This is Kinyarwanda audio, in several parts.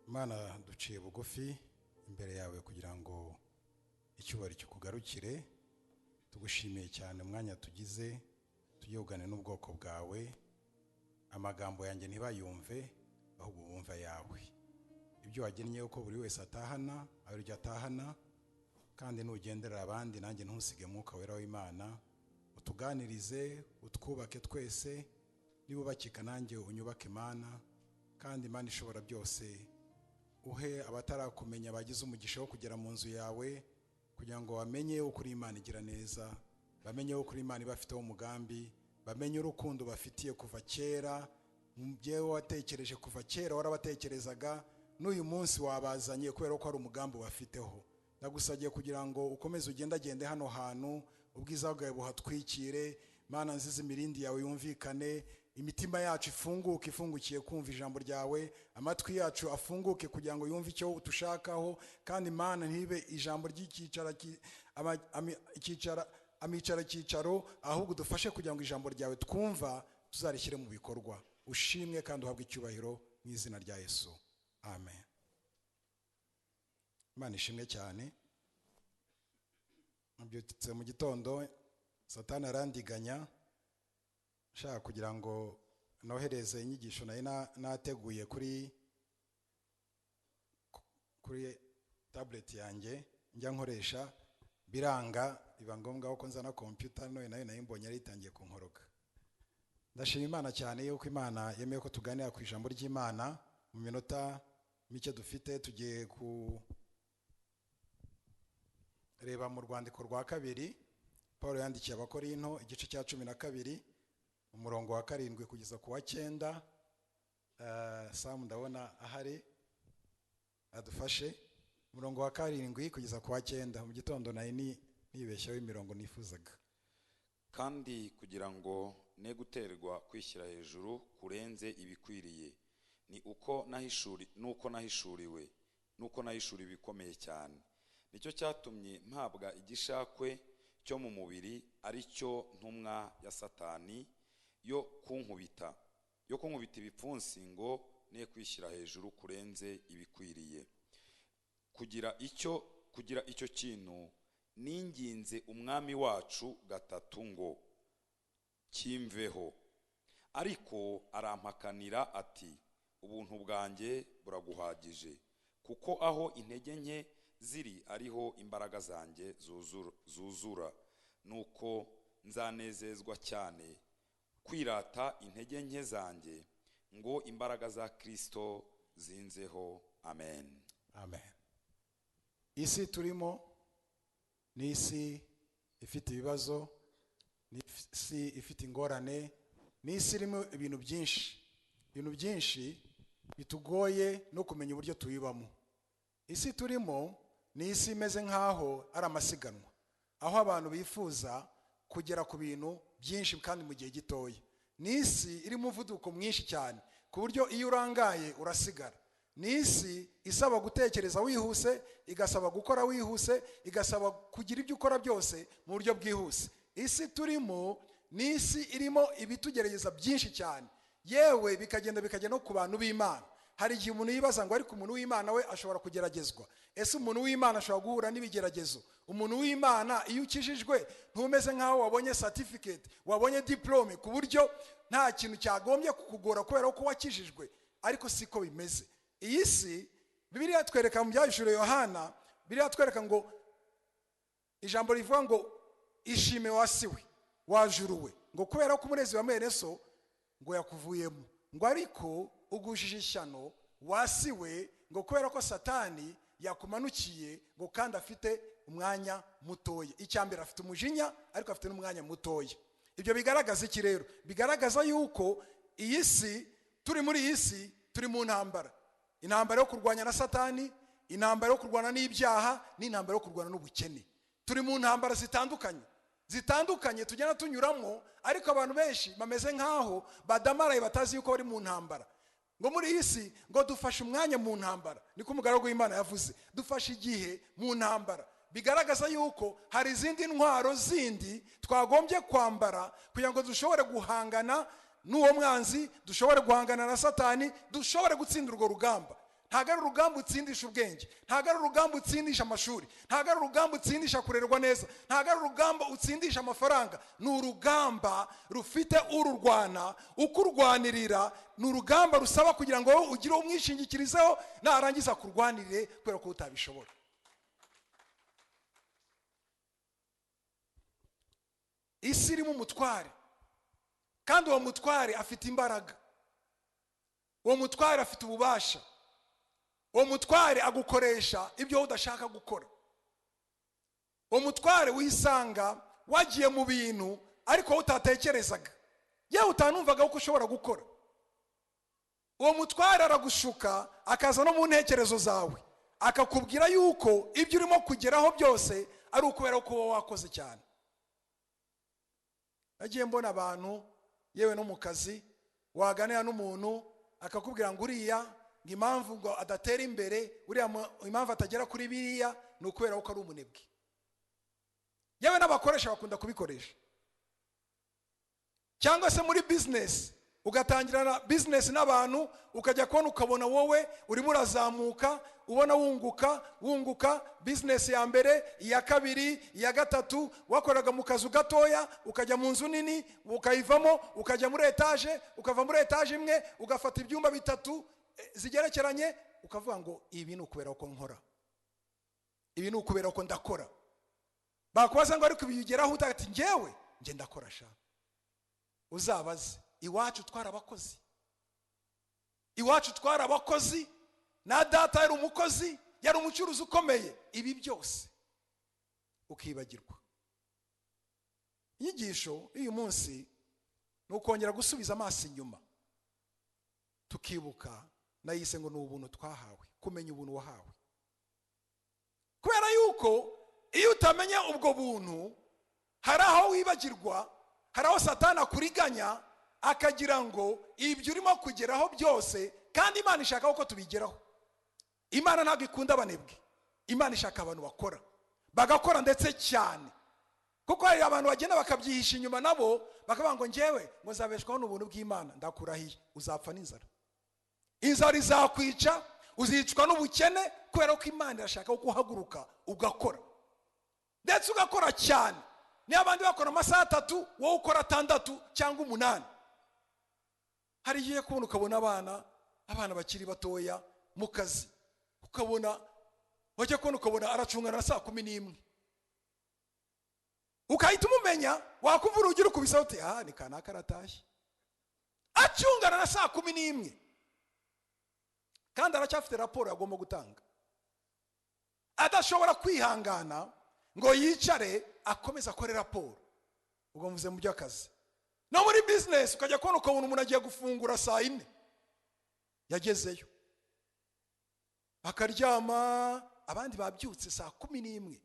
Mana duciye bugufi imbere yawe kugira ngo icyubahiro kikugarukire. Tugushimiye cyane umwanya tugize tuyogane n'ubwoko bwawe. Amagambo yanjye ntibayumve ahubwo bumva yawe. Ibyo wagennye uko buri wese atahana abiryo atahana, kandi nugenderera abandi nanjye ntusige mwuka wera w'Imana utuganirize utwubake twese. Niwubakika nanjye unyubake Mana, kandi Imana ishobora byose uhe abatarakumenya bagize umugisha wo kugera mu nzu yawe, kugira ngo bamenye uko uri Imana igira neza, bamenye uko uri Imana ibafiteho umugambi, bamenye urukundo bafitiye kuva kera. Mubyeyi watekereje kuva kera warabatekerezaga, n'uyu munsi wabazanye kubera ko ari umugambi bafiteho. Ndagusabye kugira ngo ukomeze ugendagende hano hantu, ubwiza bwawe buhatwikire. Mana nziza, imirindi yawe yumvikane, imitima yacu ifunguke ifungukiye kumva ijambo ryawe, amatwi yacu afunguke kugira ngo yumve icyo utushakaho. Kandi Mana ntibe ijambo ry'icyicaro, ahubwo dufashe kugira ngo ijambo ryawe twumva tuzarishyire mu bikorwa. Ushimwe kandi uhabwe icyubahiro mu izina rya Yesu, amen. Imana ishimwe cyane. Nabyutse mu gitondo Satani arandiganya nshaka kugira ngo nohereze inyigisho nayo nateguye kuri tablet yanjye njya nkoresha, biranga biba ngombwa ko nzana computer nayo mbonye ari itangiye kunkoroka. Ndashima Imana cyane yuko Imana yemeye ko tuganira ku ijambo ry'Imana. Mu minota mike dufite tugiye reba mu rwandiko rwa kabiri Paulo yandikiye Abakorinto igice cya 12 umurongo wa 7 kugeza ku wa 9. Sam ndabona ahari adufashe umurongo wa 7 kugeza ku wa 9. Mu gitondo nayo nibeshyaho imirongo nifuzaga. Kandi kugira ngo ne guterwa kwishyira hejuru kurenze ibikwiriye, ni uko nahishuriwe bikomeye cyane. Nicyo cyatumye mpabwa igishakwe cyo mu mubiri, ari cyo ntumwa ya Satani, yo kunkubita ibipfunsi ngo ne kwishyira hejuru kurenze ibikwiriye. Kugira icyo kintu ninginze umwami wacu gatatu ngo kimveho, ariko arampakanira ati, ubuntu bwanjye buraguhagije, kuko aho intege nke ziri ariho imbaraga zanjye zuzura. Nuko nzanezezwa cyane kwirata intege nke zanjye, ngo imbaraga za Kristo zinzeho. Amen. Amen. Isi turimo ni isi ifite ibibazo, ni isi ifite ingorane, ni isi irimo ibintu byinshi bitugoye no kumenya uburyo tuyibamo. Isi turimo ni isi imeze nkaho ari amasiganwa, aho abantu bifuza kugera ku bintu byinshi kandi mu gihe gitoya. Ni isi iri mu muvuduko mwinshi cyane ku buryo iyo urangaye urasigara. Ni isi isaba gutekereza wihuse, igasaba gukora wihuse, igasaba kugira ibyo ukora byose mu buryo bwihuse. Isi turimo ni isi irimo ibitugerageza byinshi cyane, yewe bikagenda no ku bantu b'Imana. Hari igihe umuntu yibaza ngo ariko umuntu w'Imana we ashobora kugeragezwa. Ese umuntu w'Imana ashobora guhura n'ibigeragezo? Umuntu w'Imana iyo ukijijwe ntumeze nkaho wabonye certificate, wabonye diplome, ku buryo nta kintu cyagombye kukugora kubera ko wakijijwe. Ariko siko bimeze. Iyi si Bibiliya twereka mu byahishuriwe Yohana, Bibiliya twereka ngo ijambo rivuga ngo ishime wasiwe wajuruwe, ngo kubera ko umurezi wa mwene so ngo yakuvuyemo, ngo ariko ugushije ishyano wasiwe, ngo kubera ko Satani yakumanukiye, ngo kandi afite umwanya mutoya. Icyambere afite umujinya, ariko afite n'umwanya mutoya. Ibyo bigaragaza iki rero? Bigaragaza yuko iyi si muri iyi si turi mu ntambara. Intambara yo kurwanya na Satani, intambara yo kurwana n'ibyaha, n'intambara yo kurwana n'ubukene. Turi mu ntambara zitandukanye tugenda tunyuramo, ariko abantu benshi bameze nkaho badamaraye batazi yuko bari mu ntambara. Ngo muri iyi si ngo dufashe umwanya mu ntambara, niko umugaragu w'Imana yavuze, dufashe igihe mu ntambara. Bigaragaza yuko hari izindi ntwaro zindi twagombye kwambara kugira ngo dushobore guhangana n'uwo mwanzi, dushobore guhangana na Satani, dushobore gutsinda urwo rugamba. ntabwo ari urugamba utsindisha ubwenge, ntabwo ari urugamba utsindisha amashuri, ntabwo ari urugamba utsindisha kurerwa neza, ntabwo ari urugamba utsindisha amafaranga. Ni urugamba rufite ururwana, ukurwanirira. Ni urugamba rusaba kugira ngo wowe ugire umwishingikirizeho, narangiza kurwanirire kubera ko utabishobora. Isi irimo umutware, kandi uwo mutware afite imbaraga, uwo mutware afite ububasha, uwo mutware agukoresha ibyo udashaka gukora. uwo mutware wisanga wagiye mu bintu ariko utatekerezaga, yewe utanumvaga uko ushobora gukora. uwo mutware aragushuka, akaza no mu ntekerezo zawe, akakubwira yuko ibyo urimo kugeraho byose ari ukubera ko wowe wakoze cyane. Nagiye mbona abantu, yewe no mu kazi, waganira n'umuntu akakubwira ngo uriya ngo impamvu ngo adatera imbere, uriya impamvu atagera kuri biriya ni ukubera ko ari umunebwe. Yewe n'abakoresha bakunda kubikoresha. Cyangwa se muri business, ugatangirana business n'abantu, ukajya kubona ukabona wowe urimo urazamuka, ubona wunguka business ya mbere, iya kabiri, iya gatatu, wakoraga mu kazu gatoya ukajya mu nzu nini, ukayivamo ukajya muri etage, ukava muri etage imwe ugafata ibyumba bitatu zigerekeranye, ukavuga ngo ibi ni ukubera ko nkora, ibi ni ukubera ko ndakora. Bakubaza ngo ariko biyugeraho utati njyewe nge ndakora sha. Uzabaze iwacu twarabakozi, iwacu twarabakozi, na data yari umukozi, yari umucuruzi ukomeye. Ibi byose ukibagirwa. Inyigisho uyu munsi ni ukongera gusubiza amaso inyuma, tukibuka nayise ngo ni ubuntu twahawe, kumenya ubuntu wahawe. Kubera yuko iyo utamenya ubwo buntu, hari aho wibagirwa, hari aho Satani akuriganya akagira ngo ibyo urimo kugeraho byose, kandi Imana ishaka uko tubigeraho. Imana ntabwo ikunda abanebwe, Imana ishaka abantu bakora, bagakora ndetse cyane. Kuko hari abantu bagenda bakabyihisha inyuma nabo, bakavuga ngo njyewe ngo nzabeshwaho n'ubuntu bw'Imana. Ndakurahiye uzapfa n'inzara. Inzara izakwica, uzicwa n'ubukene, kubera ko Imana irashaka ko uhaguruka ugakora, ndetse ugakora cyane. Ni abandi bakora amasaha 3, wowe ukora 6 cyangwa 8. Hari igihe kubona ukabona abana bakiri batoya mu kazi, ukabona wajya kubona ukabona aracungana na saa 11, ukahita umumenya, wakumva urugira ukubisa uti ni kanaka aratashye, acungana na saa 11, kandi aracyafite raporo agomba gutanga. Adashobora kwihangana ngo yicare akomeza akore raporo. Ubwo mvuze mu by'akazi. No muri business ukajya kubona ukabona umuntu agiye gufungura saa 4, yagezeyo akaryama, abandi babyutse saa 11.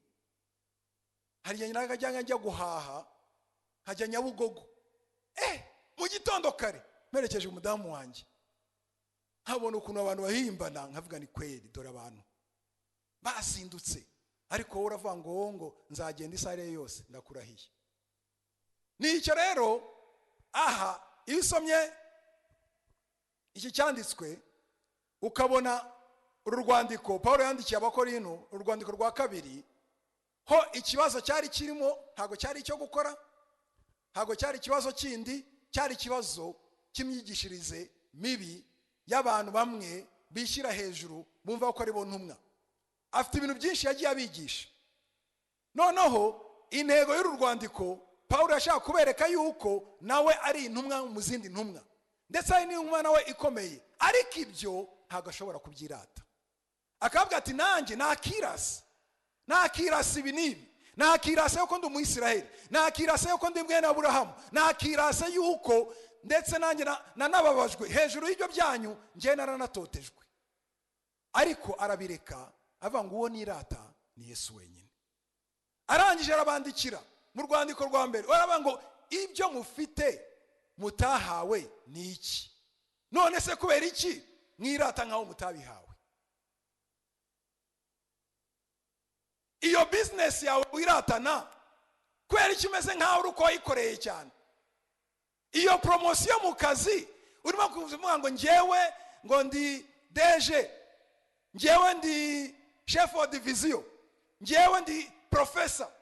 Hari igihe naga njya guhaha, nkajya Nyabugogo, mu gitondo kare merekeje umudamu wanjye, nkabona ukuntu abantu bahimbana, nkavuga ni kweli dore abantu basindutse, ariko wowe uravuga ngo nzagenda isare yose. Ndakurahiye. Nicyo rero aha iyo usomye iki cyanditswe ukabona uru rwandiko Paulo yandikiye Abakorinto, urwandiko rwa 2, ho ikibazo cyari kirimo ntago cyari icyo gukora, ntago cyari ikibazo kindi, cyari ikibazo cy'imyigishirize mibi y'abantu bamwe bishyira hejuru, bumva ko ari bo ntumwa. Afite ibintu byinshi yagiye abigisha. Noneho intego y'uru rwandiko Paulo yashaka kubereka yuko nawe ari intumwa mu zindi ntumwa, ndetse ari n'intumwa nawe ikomeye, ariko ibyo ntago ashobora kubyirata. Akavuga ati nanjye nakirasi ibi n'ibi, nakirase yuko ndi Umwisiraheli, nakirase yuko ndi mwene Aburahamu, nakirase yuko ndetse nanjye nanababajwe hejuru y'ibyo byanyu, njye naranatotejwe. Ariko arabireka, avuga ngo uwo nirata ni Yesu wenyine. Arangije arabandikira mu rwandiko rwa mbere, aravuga ngo ibyo mufite mutahawe ni iki? None se kubera iki mwirata nkaho mutabihawe? Iyo business yawe wiratana, kubera iki umeze nkaho uko wayikoreye cyane? Iyo promotion mu kazi urimo kuvuga ngo njyewe ngo ndi DG, ngewe ndi chef wa division, ngewe ndi professor.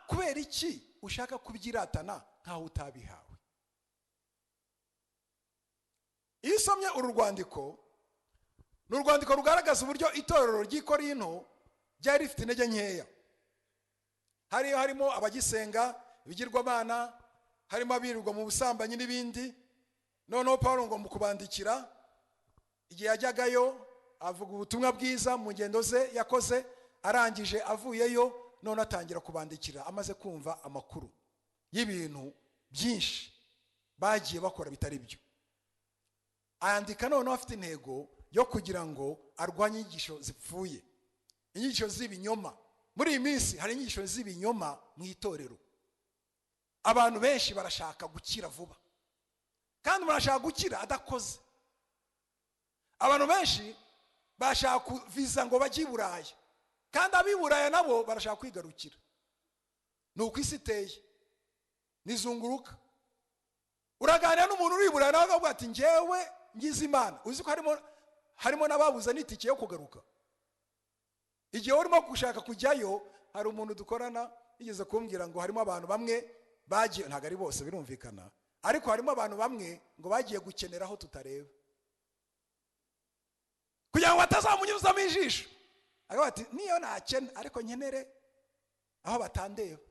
Kubera iki ushaka kubyiratana nkaho utabihawe? Iyo usomye uru rwandiko, ni urwandiko rugaragaza uburyo itorero ry'i Korinto ryari rifite intege nkeya. Harimo abagisenga ibigirwamana, harimo abirirwa mu busambanyi n'ibindi. Noneho Pawulo ngo mu kubandikira, igihe yajyagayo avuga ubutumwa bwiza mu ngendo ze yakoze, arangije avuyeyo none atangira kubandikira amaze kumva amakuru y'ibintu byinshi bagiye bakora bitari byo. Ayandika noneho afite intego yo kugira ngo arwanye inyigisho zipfuye, inyigisho z'ibinyoma. Muri iyi minsi hari inyigisho z'ibinyoma mu itorero. Abantu benshi barashaka gukira vuba, kandi barashaka gukira adakoze. Abantu benshi bashaka kuviza ngo bajye i Buraya, kandi ab'i Buraya nabo barashaka kwigarukira. Ni uko isi iteye, nizunguruka. Uraganira n'umuntu uri i Buraya nawe akavuga ati ngewe ngize Imana. Uzi ko harimo n'ababuze n'itike yo kugaruka. Igihe urimo gushaka kujyayo, hari umuntu dukorana yigeze kumbwira ngo harimo abantu bamwe bagiye, ntabwo ari bose birumvikana, ariko harimo abantu bamwe ngo bagiye gukenera aho tutareba, kugira ngo batazamunyuzamo ijisho. Akavuga ati niyo nakena ariko nkenere aho batandeba.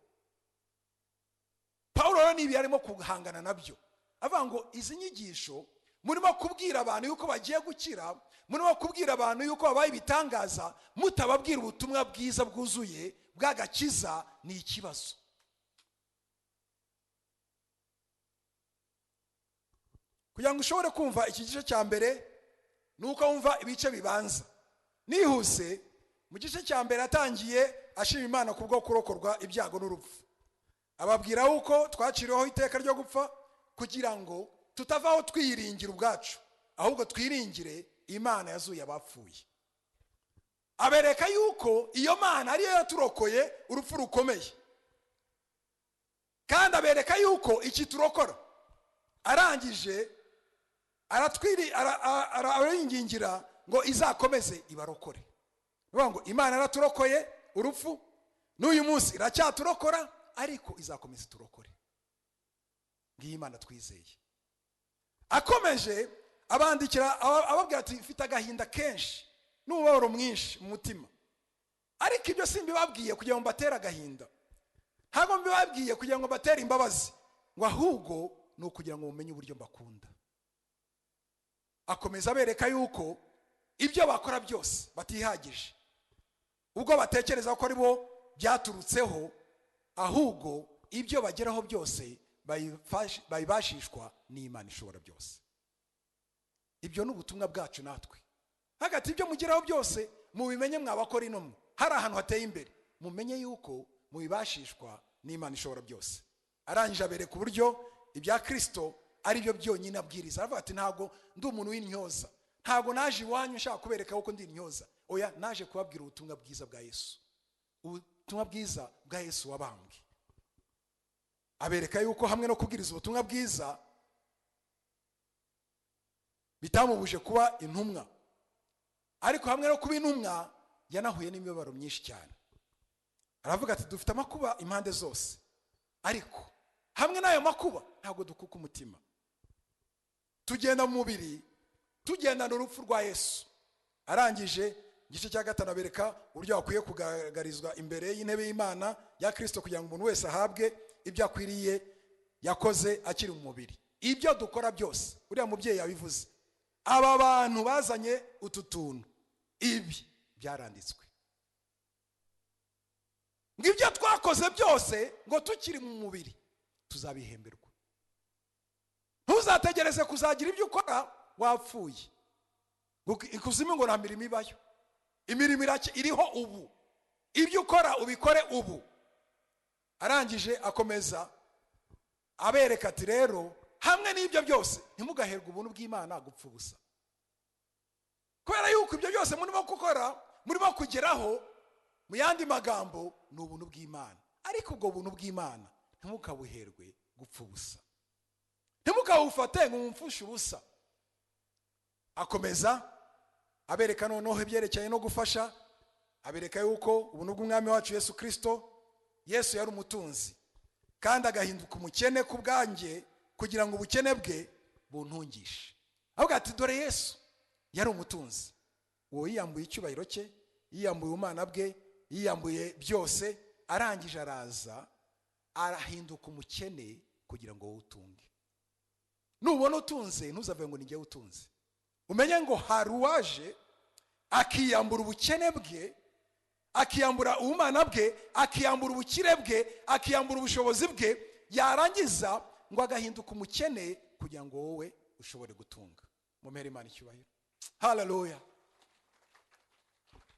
Pawulo rero nibi arimo guhangana nabyo, avuga ngo izi nyigisho murimo kubwira abantu yuko bagiye gukira, murimo kubwira abantu yuko babaye ibitangaza, mutababwira ubutumwa bwiza bwuzuye bw'agakiza, ni ikibazo. Kugira ngo ushobore kumva iki gice cya mbere, nuko wumva ibice bibanza. Nihuse, mu gice cya mbere atangiye ashima Imana kubwo kurokorwa ibyago n'urupfu. Ababwira uko twaciriweho iteka ryo gupfa kugira ngo tutavaho twiyiringira ubwacu, ahubwo twiringire Imana yazuye abapfuye. Abereka yuko iyo Mana ariyo yaturokoye urupfu rukomeye, kandi abereka yuko iki turokora. Arangije araringingira ngo izakomeze ibarokore. Bivuga ngo Imana yaraturokoye urupfu, n'uyu munsi iracyaturokora, ariko izakomeza turokore. Ngiyi Imana twizeye. Akomeje abandikira ababwira ati mfite agahinda kenshi n'umubabaro mwinshi mu mutima, ariko ibyo simbibabwiye kugira ngo mbatere agahinda, ntabwo mbibabwiye kugira ngo mbatere imbabazi, ngo ahubwo ni ukugira ngo mumenye uburyo mbakunda. Akomeza abereka yuko ibyo bakora byose batihagije, ubwo batekereza ko ari bo byaturutseho, ahubwo ibyo bageraho byose bayibashishwa n'Imana ishobora byose. Ibyo ni ubutumwa bwacu natwe. Hagati ibyo mugeraho byose mubimenye, mwabakora intumwa, hari ahantu hateye imbere, mumenye yuko mubibashishwa n'Imana ishobora byose. Arangije abereka uburyo ibya Kristo ari byo byonyine abwiriza. Aravuga ati ntabwo ndi umuntu w'intyoza, ntabwo naje iwanyu nshaka kubereka uko ndi intyoza. Oya, naje kubabwira ubutumwa bwiza bwa Yesu, ubutumwa bwiza bwa Yesu wabambwe. Abereka yuko hamwe no kubwiriza ubutumwa bwiza bitamubuje kuba intumwa, ariko hamwe no kuba intumwa yanahuye n'imibabaro myinshi cyane. Aravuga ati dufite amakuba impande zose, ariko hamwe n'ayo makuba ntabwo dukuka umutima. Tugenda mu mubiri, tugendana urupfu rwa Yesu. Arangije igice cya gatanu abereka uburyo akwiye kugaragarizwa imbere y'intebe y'Imana ya Kristo, kugira ngo umuntu wese ahabwe ibyo akwiriye yakoze akiri mu mubiri. Ibyo dukora byose, uriya mubyeyi yabivuze, aba bantu bazanye utu tuntu, ibi byaranditswe. Ngo ibyo twakoze byose ngo tukiri mu mubiri tuzabihemberwa. Ntuzategereze kuzagira ibyo ukora wapfuye. Ikuzimu ngo nta mirimo ibayo, imirimo iriho ubu. Ibyo ukora ubikore ubu. Arangije akomeza abereka ati rero hamwe n'ibyo byose ntimugaherwe ubuntu bw'Imana gupfa ubusa. Kubera yuko ibyo byose murimo gukora, murimo kugeraho, mu yandi magambo ni ubuntu bw'Imana. Ariko ubwo buntu bw'Imana ntimukabuherwe gupfa ubusa, ntimukabufate ngo mumfushe ubusa. Akomeza abereka noneho ibyerekeye no gufasha, abereka yuko ubuntu bw'umwami wacu Yesu Kristo, Yesu yari umutunzi kandi agahinduka umukene ku bwanjye kugira ngo ubukene bwe buntungishe. Avuga ati dore Yesu yari umutunzi, uwo yiyambuye icyubahiro cye, yiyambuye ubumana bwe, yiyambuye byose, arangije araza arahinduka umukene kugira ngo wowe utunge. Nubona utunze ntuzavuge ngo ni njyewe utunze, umenye ngo hari uwaje akiyambura ubukene bwe, akiyambura ubumana bwe, akiyambura ubukire bwe, akiyambura ubushobozi bwe, yarangiza ngo agahinduka umukene kugira ngo wowe ushobore gutunga. Mumere Imana icyubahiro. Haleluya.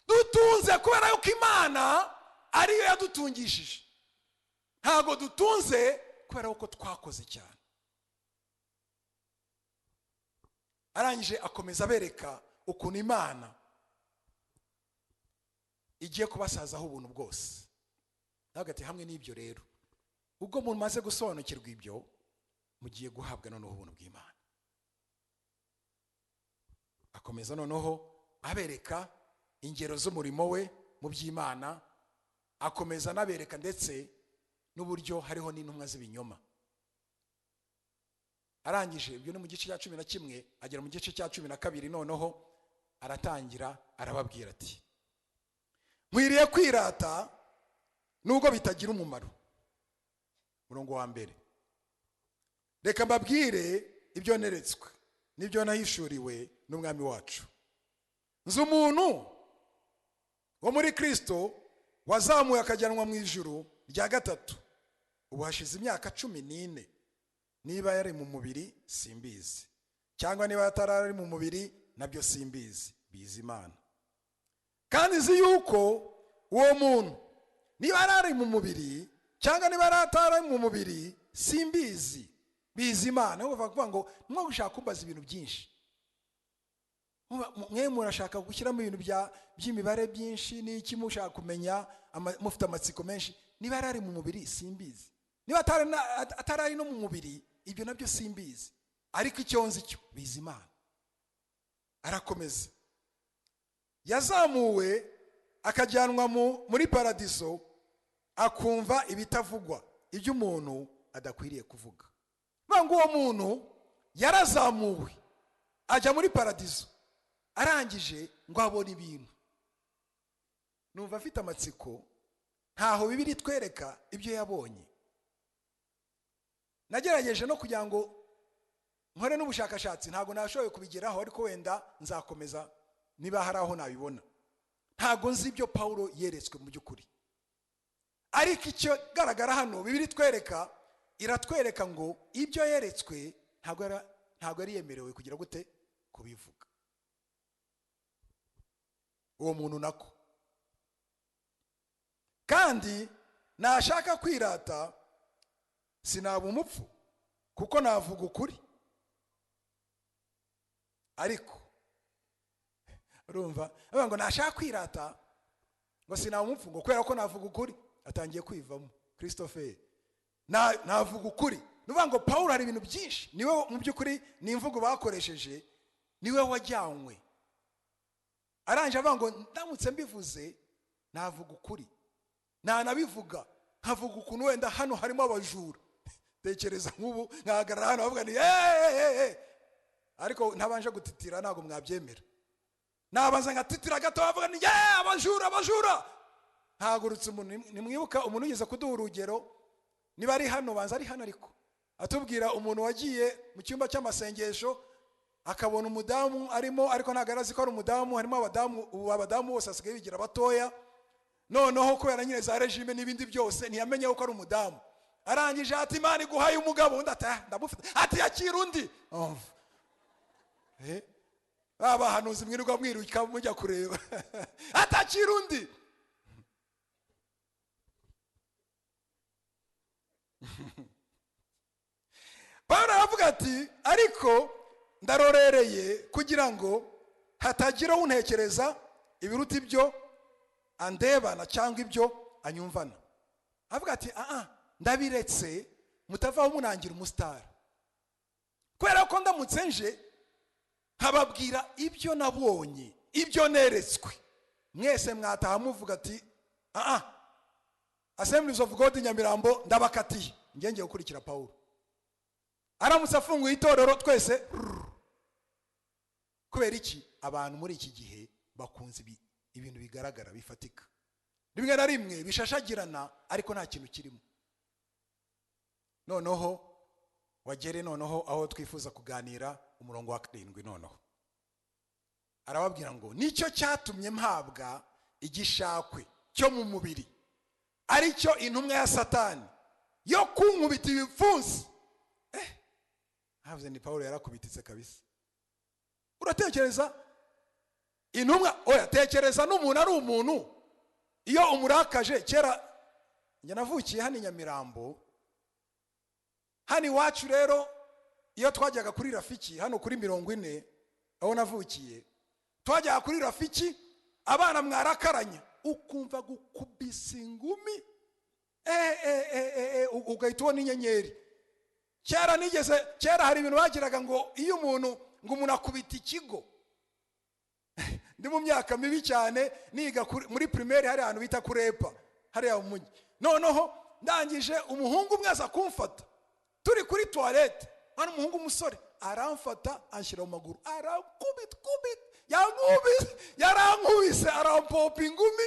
Dutunze kubera yuko Imana ariyo yadutungishije, ntago dutunze kubera yuko twakoze cyane. Arangije akomeza abereka ukuntu Imana igiye kubasazaho ubuntu bwose. Navuga ati hamwe n'ibyo rero, ubwo mumaze gusobanukirwa ibyo, mugiye guhabwa noneho ubuntu bw'Imana. Akomeza noneho abereka ingero z'umurimo we mu by'Imana, akomeza nabereka ndetse n'uburyo hariho n'intumwa z'ibinyoma. Arangije ibyo ni mu gice cya 11, agera mu gice cya 12 noneho aratangira arababwira ati mwiriye kwirata nubwo bitagira umumaro. Murongo wa mbere, reka mbabwire ibyo neretswe n'ibyo nahishuriwe n'umwami wacu. Nzi umuntu wo muri Kristo wazamuye akajyanwa mu ijuru rya gatatu, ubu hashize imyaka 14. Niba yari mu mubiri simbizi, cyangwa niba atarari mu mubiri nabyo simbizi, bizi Imana. Kandi nzi yuko uwo muntu niba ari mu mubiri cyangwa niba atari mu mubiri simbizi, bizi Imana. Uvuga kuvuga ngo mwo gushaka kumbaza ibintu byinshi, mwe murashaka gushyiramo ibintu by'imibare byinshi n'iki, mushaka kumenya, mufite amatsiko menshi. Niba ari mu mubiri simbizi, niba atari no mu mubiri ibyo nabyo simbizi, ariko icyo nzi cyo bizi Imana. Arakomeza, yazamuwe akajyanwa muri paradiso, akumva ibitavugwa, ibyo umuntu adakwiriye kuvuga. Ngo uwo muntu yarazamuwe ajya muri paradiso, arangije ngo abone ibintu. Numva afite amatsiko, ntaho Bibiri twereka ibyo yabonye. Nagerageje no kugira ngo nkore n'ubushakashatsi, ntago nashoboye kubigeraho, ariko wenda nzakomeza niba hari aho nabibona. Ntago nzi ibyo Paulo yeretswe mu by'ukuri, ariko icyo garagara hano Bibiri twereka, iratwereka ngo ibyo yeretswe ntago ari yemerewe kugira gute kubivuga. Uwo muntu nako kandi nashaka kwirata sinaba umupfu, kuko navuga ukuri. Ariko urumva ngo nashaka kwirata ngo sinaba umupfu ngo kubera ko navuga ukuri, atangiye kwivamo Christopher. Navuga ukuri. Nuvuga ngo Paulo hari ibintu byinshi, niwe mu by'ukuri ni imvugo bakoresheje, niwe wajyanywe. Aranje avuga ngo ndamutse mbivuze navuga ukuri, nabivuga nkavuga ukuntu wenda hano harimo abajura. Tekereza nk'ubu nkahagarara hano bavuga ni ariko ntabanje gutitira, ntago mwabyemera. Nabanza ngatitira gato bavuga ni abajura. Ntagurutse umuntu. Nimwibuka umuntu ugeze kuduha urugero, niba ari hano banza ari hano, ariko atubwira umuntu wagiye mu cyumba cy'amasengesho akabona umudamu arimo, ariko ntagarazi ko ari umudamu, harimo abadamu bose asigaye bigira batoya. Noneho kubera nyine za regime n'ibindi byose ntiyamenye ko ari umudamu. Arangije ati Imana iguhaye umugabo, undi ndamufite, ati yakira undi. Abahanuzi mwirirwa mwiruka mujya kureba. Atakira undi. Paulo aravuga ati ariko ndarorereye kugira ngo hatagira untekereza ibiruta ibyo andebana cyangwa ibyo anyumvana. Avuga ati ndabiretse mutavaho munangira umusitari, kubera ko ndamutse nje nkababwira ibyo nabonye, ibyo neretswe mwese mwataha muvuga ati Assemblies of God Nyamirambo ndabakatiye ngiye gukurikira Pawulo. Aramutse afunguye itorero twese. Kubera iki? Abantu muri iki gihe bakunze ibintu bigaragara bifatika, rimwe na rimwe bishashagirana ariko nta kintu kirimo. Noneho wagere noneho aho twifuza kuganira umurongo wa 7 noneho arababwira ngo nicyo cyatumye mpabwa igishakwe cyo mu mubiri, ari cyo intumwa ya Satani yo kunkubita ibipfunsi. Havuze ni Pawulo yarakubititse kabisa. Uratekereza intumwa, oya tekereza n'umuntu ari umuntu iyo umurakaje. Kera njye navukiye hano Nyamirambo, hani wacu rero iyo twajyaga kuri Rafiki hano kuri 40 aho navukiye, twajyaga kuri Rafiki abana mwarakaranya ukumva gukubisa ingumi ugahita ubona inyenyeri. Kera hari ibintu bagiraga ngo iyo umuntu akubita ikigo. Ndi mu myaka mibi cyane niga muri primaire hari ahantu bita kurepa hari umujyi. Noneho ndangije umuhungu umwe aza kumfata turi kuri toilette, hano umuhungu umusore aramfata anshyira mu maguru arakubita yarankubise arampopa ingumi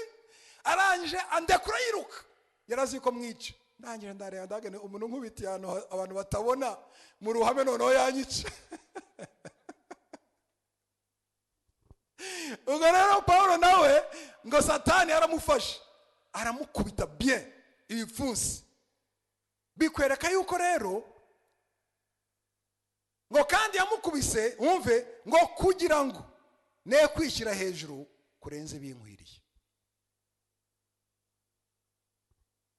arangije andekura yiruka, yarazi ko mwica. Ndangije ndareba ndagane umuntu nkubitiye hano abantu batabona mu ruhame noneho yanyica. Ubwo rero Pawulo nawe ngo Satani aramufashe aramukubita bien ibipfunsi. Bikwereka yuko rero ngo kandi yamukubise wumve ngo kugira ngo ne kwishyira hejuru kurenze binkwiriye.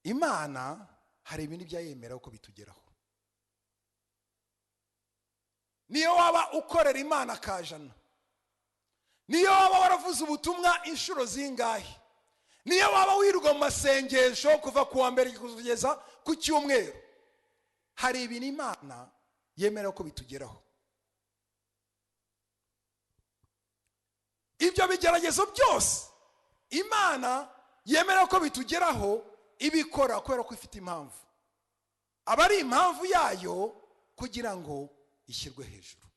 Imana hari ibintu byayemera uko bitugeraho. Niyo waba ukorera Imana kajana, niyo waba waravuze ubutumwa inshuro zingahe, niyo waba wiruga mu masengesho kuva ku wa mbere kugeza ku cyumweru, hari ibintu Imana yemera uko bitugeraho. Ibyo bigeragezo byose Imana yemera ko bitugeraho ibikora kubera ko ifite impamvu. Aba ari impamvu yayo kugira ngo ishyirwe hejuru.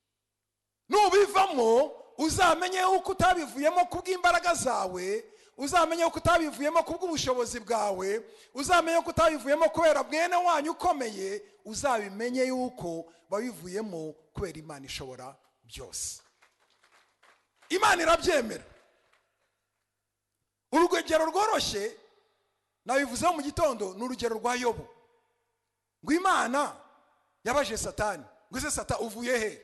Nubivamo uzamenye uko utabivuyemo kubw'imbaraga zawe, uzamenye uko utabivuyemo kubw'ubushobozi bwawe, uzamenye uko utabivuyemo kubera mwene wanyu ukomeye, uzabimenye yuko babivuyemo kubera Imana ishobora byose. Imana irabyemera. Urugero rworoshye nabivuze mu gitondo ni urugero rwa Yobu. Ngo Imana yabaje Satani ngo se Satani uvuye he?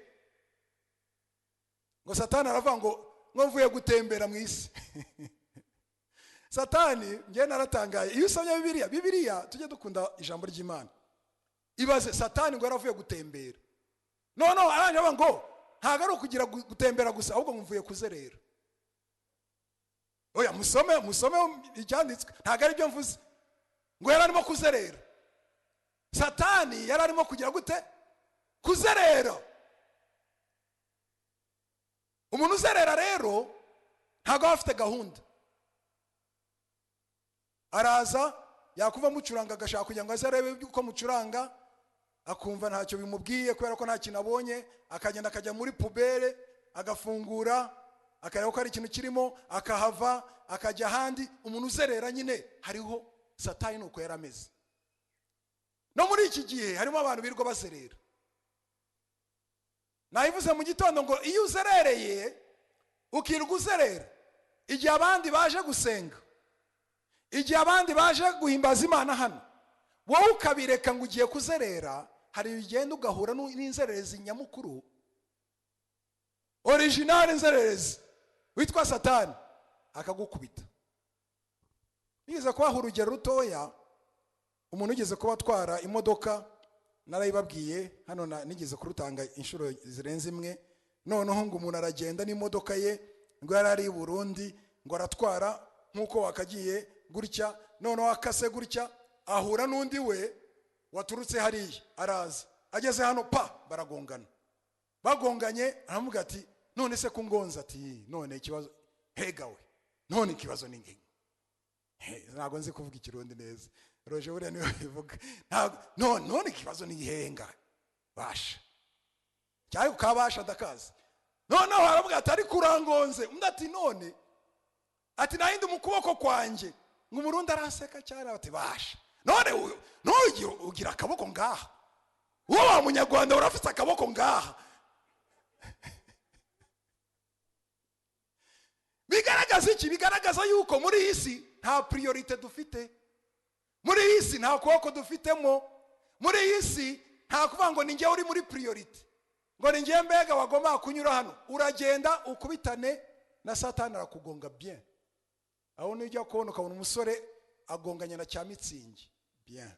Ngo Satani aravuga ngo mvuye gutembera mu isi. Satani ngiye naratangaye. Iyo usomye Bibiliya tujye dukunda ijambo ry'Imana. Ibaze Satani ngo yaravuye gutembera. No aranyaba ngo ntago ari ukugira gutembera gusa ahubwo mvuye kuzerera. Oya musome icyanditswe ntago ari byo mvuze. Ngo yararimo kuzerera. Satani yararimo kugira gute? Kuzerera. Umuntu uzerera rero ntago afite gahunda. Araza yakuva mucuranga agashaka kugira ngo azarebe uko mucuranga, akumva ntacyo bimubwiye kubera ko nta kintu abonye, akagenda akajya muri pubere agafungura akareba ko ari ikintu kirimo akahava akajya ahandi. Umuntu uzerera nyine hariho Satani nuko yarameze. No muri iki gihe harimo abantu birirwa bazerera. Nayivuze mu gitondo ngo iyo uzerereye ukirirwa uzerera, igihe abandi baje gusenga, igihe abandi baje guhimbaza Imana hano, wowe ukabireka ngo ugiye kuzerera, hari ugenda ugahura n'inzererezi nyamukuru, original inzererezi witwa Satani akagukubita. Nigeze kubaha urugero rutoya. Umuntu ugeze kuba atwara imodoka, narayibabwiye hano nigeze kurutanga inshuro zirenze imwe. Noneho ngo umuntu aragenda n'imodoka ye ngo yarari i Burundi, ngo aratwara nkuko wakagiye gutya, noneho akase gutya ahura n'undi we waturutse hariya, araza ageze hano baragongana. Bagonganye aramuga ati none se kungonza, ati none ikibazo hegawe none ikibazo ni ngingo. Ntabwo nzi kuvuga ikirundi neza, Roje buriya niwe bivuga. None ikibazo ni henga basha cyari ukabasha dakazi. Noneho haravuga ati ari kurangonze undi ati none ati nahindi mu kuboko kwanjye ngo umurundi araseka cyane ati basha none ugira akaboko ngaha, wowe wa munyarwanda urafite akaboko ngaha. Bigaragaza iki? Bigaragaza yuko muri iyi si nta priorite dufite, muri iyi si nta kuboko dufitemo, muri iyi si nta kuvuga ngo ni njye uri muri priorite, ngo ni njye mbega wagomba kunyura hano. Uragenda ukubitane na Satani arakugonga bien. Aho nijya kubona ukabona umusore agonganye na cya mitsingi bien.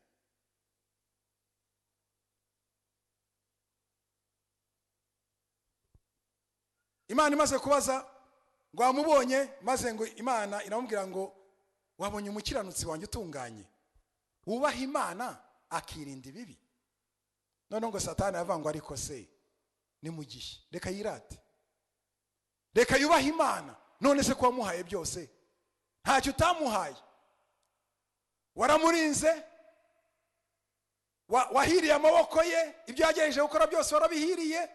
Imana imaze kubaza ngo amubonye, maze ngo Imana iramubwira ngo wabonye umukiranutsi wanjye utunganye, wubaha Imana akirinda ibibi. None ngo Satani avuga ngo ariko se ni mugihe reka yirate, reka yubaha Imana. None se ko wamuhaye byose ntacyo utamuhaye? Waramurinze, wahiriye amaboko ye, ibyo yagejeje gukora byose warabihiriye,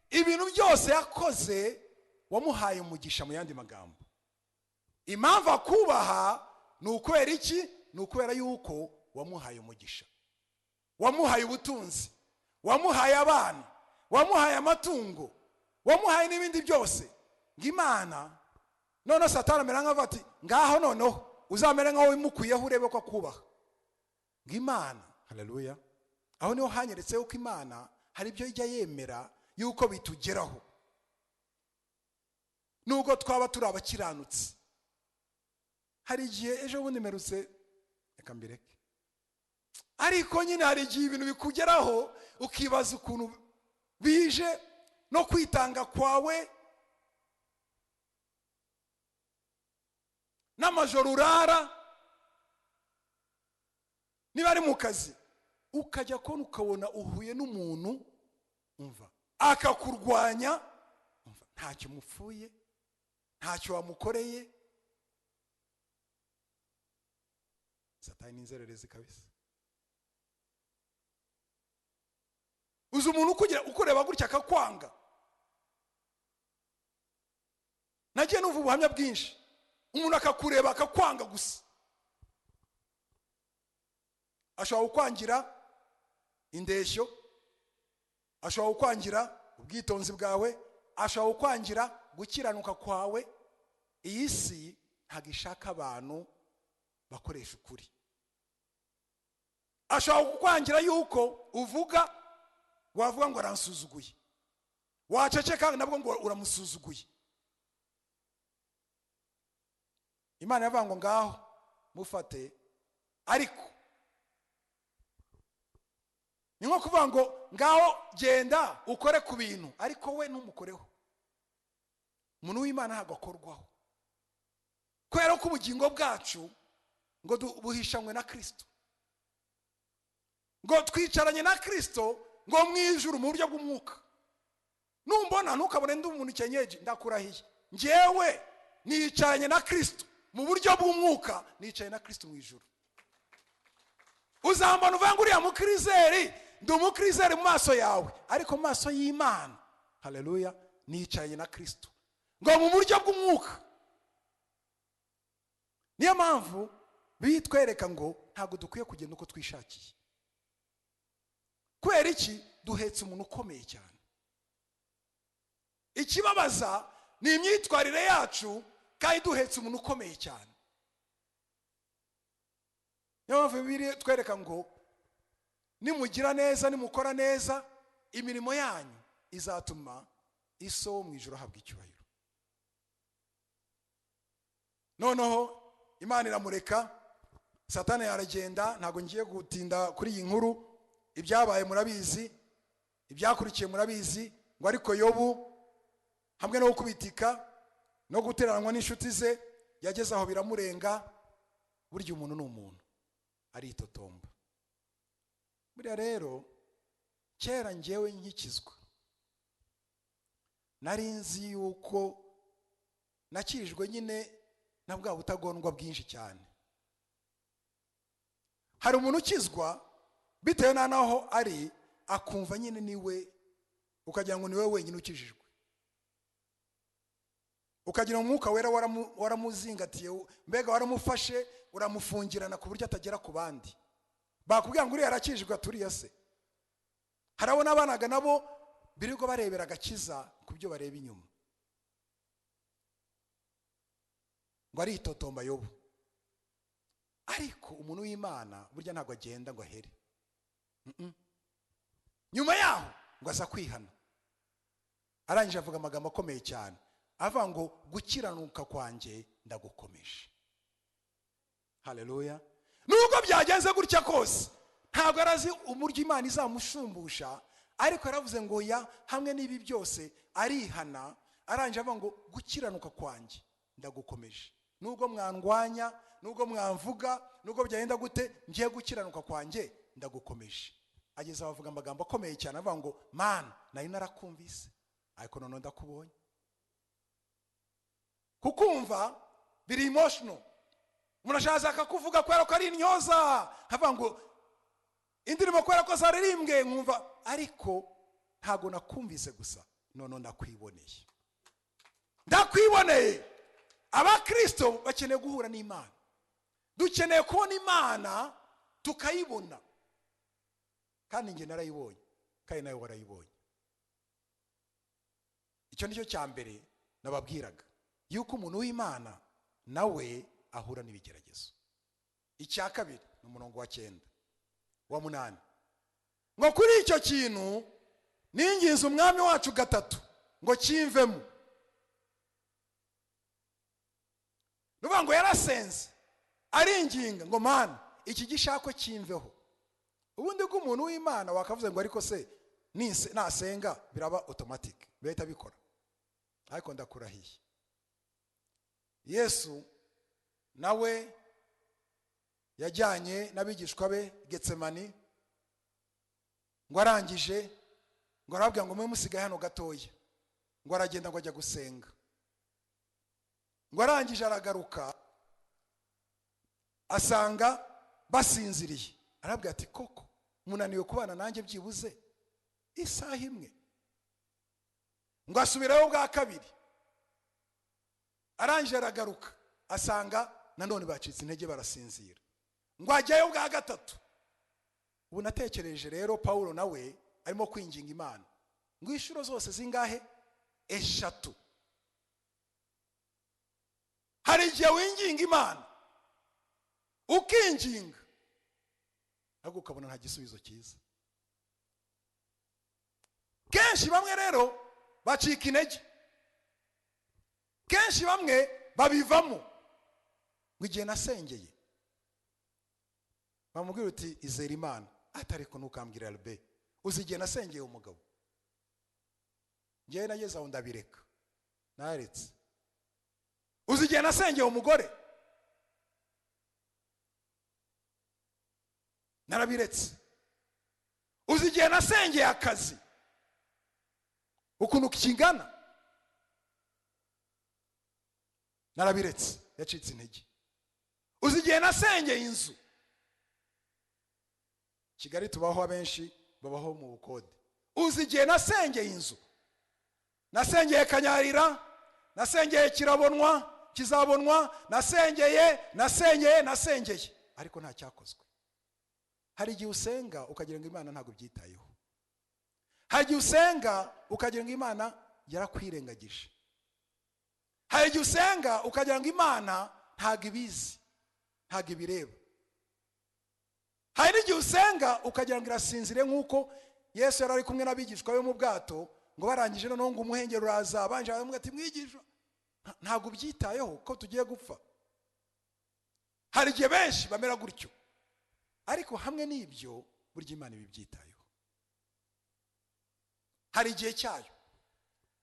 ibintu byose yakoze wamuhaye umugisha. Mu yandi magambo, impamvu akubaha ni ukubera iki? Ni ukubera yuko wamuhaye umugisha, wamuhaye ubutunzi, wamuhaye abana, wamuhaye amatungo, wamuhaye n'ibindi byose. Ngimana none Satani amera nk'avuga ati ngaho noneho uzamere nkaho wimukuyeho urebe ko akubaha. Ngimana, haleluya. Aho niho hanyeretse yuko Imana hari ibyo ijya yemera yuko bitugeraho nubwo twaba turi abakiranutsi. Hari igihe ejo bundi merutse reka mbireke, ariko nyine hari igihe ibintu bikugeraho ukibaza ukuntu bije no kwitanga kwawe n'amajoro urara, niba ari mu kazi ukajya kubona ukabona uhuye n'umuntu umva akakurwanya, umva ntacyo mupfuye, ntacyo wamukoreye. Satani n'inzererezi kabisa. Uzi umuntu ukureba gutya akakwanga. Nagiye numva ubuhamya bwinshi, umuntu akakureba akakwanga gusa. Ashobora kukwangira indeshyo, ashobora kukwangira ubwitonzi bwawe, ashobora kukwangira gukiranuka kwawe. Iyi si ntabwo ishaka abantu bakoresha ukuri. Ashobora kukwangira yuko uvuga, wavuga ngo aransuzuguye, waceceka nabwo ngo uramusuzuguye. Imana yavuga ngo ngaho mufate, ariko ni nko kuvuga ngo ngaho genda ukore ku bintu, ariko we ntumukoreho. Umuntu w'Imana ntabwo akorwaho, kubera ko ubugingo bwacu ngo buhishanywe na Kristo, ngo twicaranye na Kristo ngo mu ijuru mu buryo bw'umwuka. Numbona ntukabone ndi umuntu cyenyeje, ndakurahiye njyewe nicaranye na Kristo mu buryo bw'umwuka, nicaye na Kristo mu ijuru. Uzambona uvuga ngo uriya mukrizeri, ndi umukrizeri mu maso yawe, ariko mu maso y'Imana, haleluya, nicaye na Kristo ngo mu buryo bw'umwuka. Niyo mpamvu bitwereka ngo ntabwo dukwiye kugenda uko twishakiye. Kubera iki? Duhetse umuntu ukomeye cyane. Ikibabaza ni imyitwarire yacu, kandi duhetse umuntu ukomeye cyane. Niyo mpamvu Bibiliya twereka ngo nimugira neza, nimukora neza, imirimo yanyu izatuma iso mu ijuru ahabwa icyubahiro. Noneho Imana iramureka, Satani yaragenda. Ntabwo ngiye gutinda kuri iyi nkuru, ibyabaye murabizi, ibyakurikiye murabizi. Ngo ariko Yobu hamwe no gukubitika no guteranwa n'inshuti ze, yageze aho biramurenga. Burya umuntu ni umuntu, aritotomba. Buriya rero kera njyewe nkikizwa nari nzi yuko nakirijwe nyine na bwa butagondwa bwinshi cyane. Hari umuntu ukizwa bitewe naho ari akumva nyine niwe, ukagira ngo niwe wenyine ukijijwe, ukagira umwuka wera waramuzingatiye, mbega waramufashe uramufungirana ku buryo atagera ku bandi. Bakubwira ngo uriya arakijijwe turiya se. Harabo n'abanaga nabo birirwa barebera agakiza ku byo bareba inyuma, ngo ari itotomba Yobu. Ariko umuntu w'Imana burya ntabwo agenda ngo ahere. Nyuma yaho ngo aza kwihana, arangije avuga amagambo akomeye cyane, avuga ngo gukiranuka kwanjye ndagukomeje. Haleluya. Nubwo byagenze gutya kose ntabwo arazi umuryo Imana izamushumbusha, ariko yaravuze ngo ya hamwe n'ibi byose arihana, arangije avuga ngo gukiranuka kwanjye ndagukomeje. Nubwo mwandwanya, nubwo mwamvuga, nubwo byagenda gute, ngiye gukiranuka kwanjye ndagukomeje. Ageze avuga amagambo akomeye cyane, avuga ngo man, nari narakumvise ariko none ndakubonye. Kukumva biri emotional. Munashaza akakuvuga kwera ko ari intyoza, avuga ngo indirimo kwera ko zaririmbwe nkumva, ariko ntago nakumvise gusa, none ndakwiboneye. Ndakwiboneye. Abakristo bakeneye guhura n'Imana. Dukeneye kubona Imana tukayibona. Kandi nge narayibonye, kandi nawe warayibonye. Icyo nicyo cya mbere nababwiraga, yuko umuntu w'Imana nawe ahura n'ibigeragezo. Icya kabiri ni umurongo wa 9 wa 8, ngo kuri icyo kintu ninginze umwami wacu gatatu ngo kimvemo. Nuvuga ngo yarasenze aringinga ngo mana iki gishako kimveho. Ubundi ko umuntu w'Imana wakavuze ngo ariko se nasenga biraba automatic bihita bikora, ariko ndakurahiye Yesu nawe yajyanye n'abigishwa be Getsemani, ngo arangije ngo arabwira ngo mwe musigaye hano gatoya, ngo aragenda ngo ajya gusenga, ngo arangije aragaruka asanga basinziriye, arabwira ati koko munaniwe kubana nanjye byibuze isaha imwe. Ngo asubirayo bwa kabiri, arangije aragaruka asanga nanone bacitse intege barasinzira, ngo ajyayo bwa gatatu. Ubu natekereje rero Paulo nawe arimo kwinginga Imana ngo inshuro zose zingahe? 3. Hari igihe winginga Imana ukinginga ahubwo ukabona nta gisubizo cyiza. Kenshi bamwe rero bacika intege, kenshi bamwe babivamo. Ngo igihe nasengeye bamubwira uti izera Imana, atariko ntukambwira Albe, uzi igihe nasengeye umugabo, ngiye nageze aho ndabireka naretse. Uzi igihe nasengeye umugore, narabiretse. Uzi igihe nasengeye akazi ukuntu kingana, narabiretse, yacitse intege. Uzi igihe nasengeye inzu, Kigali tubaho abenshi babaho mu bukode. Uzi igihe nasengeye inzu, nasengeye Kanyarira, nasengeye Kirabonwa, Kizabonwa, nasengeye, ariko nta cyakozwe. Hari igihe usenga ukagira ngo Imana ntabwo byitayeho. Hari igihe usenga ukagira ngo Imana yarakwirengagije. Hari igihe usenga ukagira ngo Imana ntabwo ibizi, ntabwo ibireba. Hari igihe usenga ukagira ngo irasinzire, nk'uko Yesu yari ari kumwe n'abigishwa be mu bwato, ngo barangije noneho ngo umuhengeri uraza, abanje baramubwira ati mwigishwa ntabwo byitayeho ko tugiye gupfa. Hari igihe benshi bamera gutyo, ariko hamwe n'ibyo burya Imana ibibyitayeho. Hari igihe cyayo,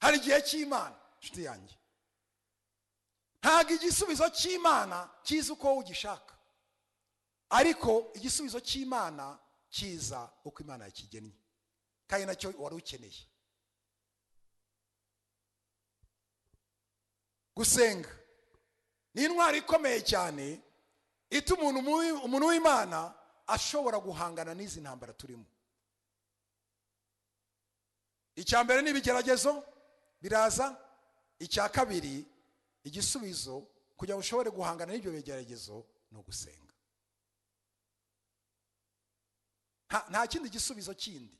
hari igihe cy'Imana. Nshuti yanjye, ntabwo igisubizo cy'Imana kiza uko ugishaka, ariko igisubizo cy'Imana kiza uko Imana yakigennye, kandi nacyo wari ukeneye. gusenga ni intwari ikomeye cyane ituma umuntu w'Imana ashobora guhangana n'izi ntambara turimo. Icya mbere ni ibigeragezo biraza, icya kabiri igisubizo kugira ngo ushobore guhangana n'ibyo bigeragezo no gusenga. Nta kindi gisubizo kindi,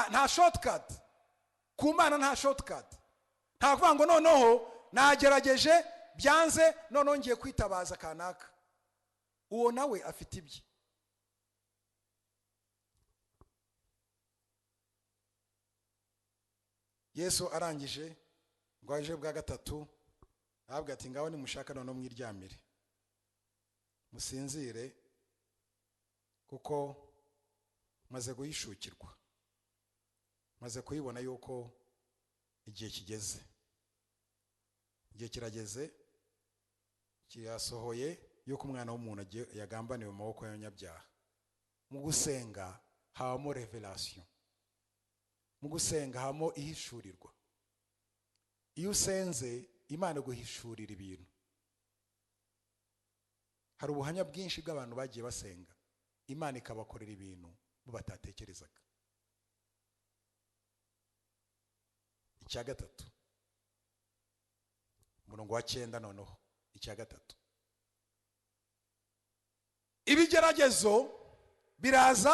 nta shortcut ku Mana, nta shortcut. Nta kuvuga ngo noneho nagerageje byanze noneho ngiye kwitabaza kanaka. Uwo nawe afite ibye. Yesu arangije ngo aje bwa gatatu ahabwa ati ngaho nimushaka noneho mwiryamire musinzire kuko maze guhishukirwa, maze kuyibona yuko igihe kigeze. Igihe kirageze, kiyasohoye yuko umwana w'umuntu yagambaniwe mu maboko y'abanyabyaha. Mu gusenga habamo revelation, mu gusenga habamo ihishurirwa. Iyo usenze Imana guhishurira ibintu. Hari ubuhamya bwinshi bw'abantu bagiye basenga Imana ikabakorera ibintu bo batatekerezaga. Icya gatatu, umurongo wa 9 noneho, icya gatatu, ibigeragezo biraza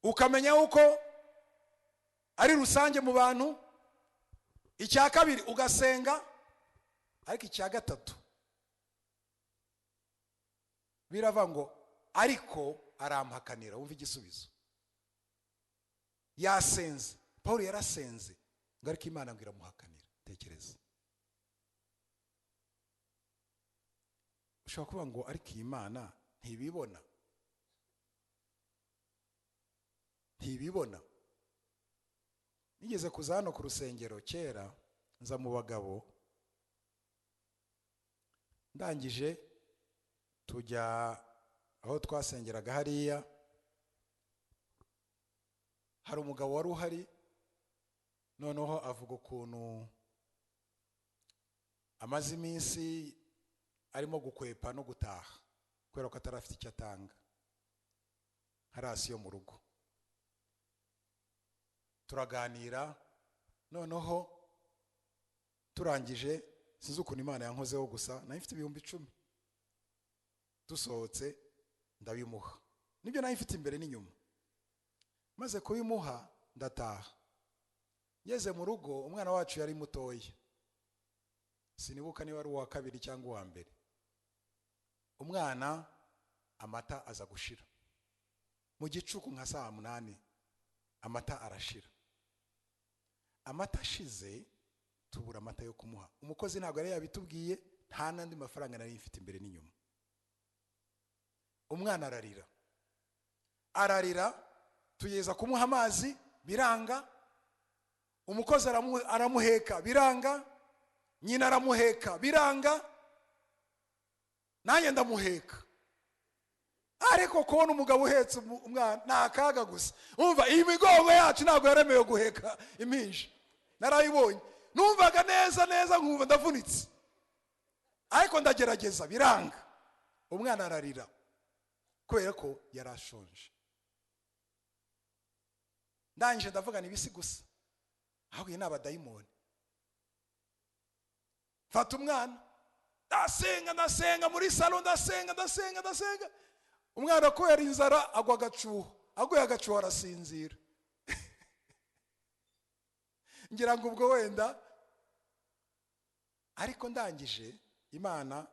ukamenya uko ari rusange mu bantu. Icya kabiri ugasenga, ariko icya gatatu birava ngo ariko arampakanira. Wumva igisubizo. Yasenze, Paulo yarasenze ngo ariko Imana ngo iramuhakanira. Tekereza. Ushobora kuvuga ngo ariko Imana ntibibona, ntibibona. Nigeze kuza hano ku rusengero kera, nza mu bagabo, ndangije tujya aho twasengeraga hariya. Hari umugabo wari uhari, noneho avuga ukuntu amaze iminsi arimo gukwepa no gutaha kubera ko atarafite icyo atanga harasi yo mu rugo. Turaganira, noneho turangije sinzi ukuntu Imana yankozeho gusa nari mfite 10,000. Dusohotse ndabimuha, nibyo nari mfite imbere n'inyuma. Maze kubimuha ndataha. Ngeze mu rugo umwana wacu yari mutoya, sinibuka niba ari uwa kabiri cyangwa uwa mbere. Umwana amata aza gushira mu gicuku nka saa 8, amata arashira. Amata ashize tubura amata yo kumuha. Umukozi ntabwo yari yabitubwiye, nta nandi mafaranga nari mfite imbere n'inyuma. Umwana ararira, tugeza kumuha amazi biranga. Umukozi aramuheka biranga, nyina aramuheka biranga, nanjye ndamuheka. Ariko kubona umugabo uhetse umwana nakaga gusa. Umva iyi migongo yacu ntabwo yaremewe guheka impinja. Narayibonye, numvaga neza nkumva ndavunitse, ariko ndagerageza biranga. Umwana ararira kubera ko yarashonje. Ndangije ndavuga ni bisi gusa, ahubwo ni abadayimoni. Fata umwana, ndasenga muri salon, ndasenga. Umwana ko yari inzara agwa agacuho, aguye agacuho arasinzira. Ngira ngo ubwo wenda, ariko ndangije Imana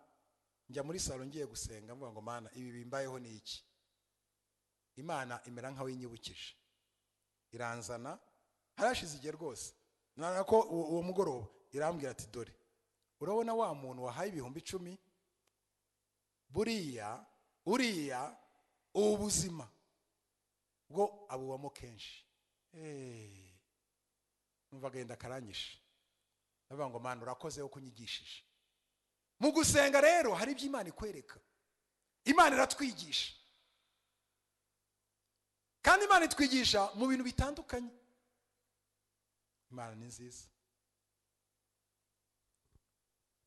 njya muri salon ngiye gusenga, mvuga ngo Mana ibi bimbayeho ni iki? Imana imera nkaho yinyibukije, iranzana. Harashize igihe rwose, nako uwo mugoroba irambwira ati dore urabona wa muntu wahaye 10,000, uriya ubuzima bwo abubamo kenshi. Numvaga yenda karanyisha, ndavuga ngo Mana urakoze yo kunyigishije. Mu gusenga rero hari ibyo Imana ikwereka. Imana iratwigisha, kandi Imana itwigisha mu bintu bitandukanye. Imana ni nziza.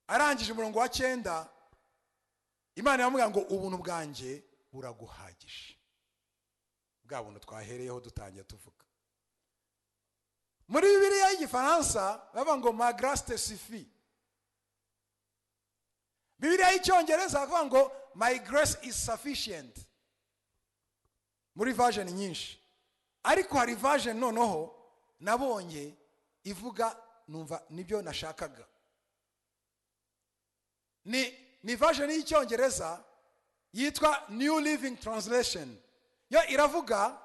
arangije umurongo wa 9 Imana yamubwira ngo ubuntu bwanjye buraguhagije. Bwa buntu twahereyeho dutangiye tuvuga. Muri Bibiliya y'Igifaransa bavuga ngo ma grâce te suffit. Bibiliya y'Icyongereza bavuga ngo my grace is sufficient. Muri version nyinshi. Ariko hari version noneho nabonye ivuga numva nibyo nashakaga. Ni version y'Icyongereza yitwa New Living Translation. Yo iravuga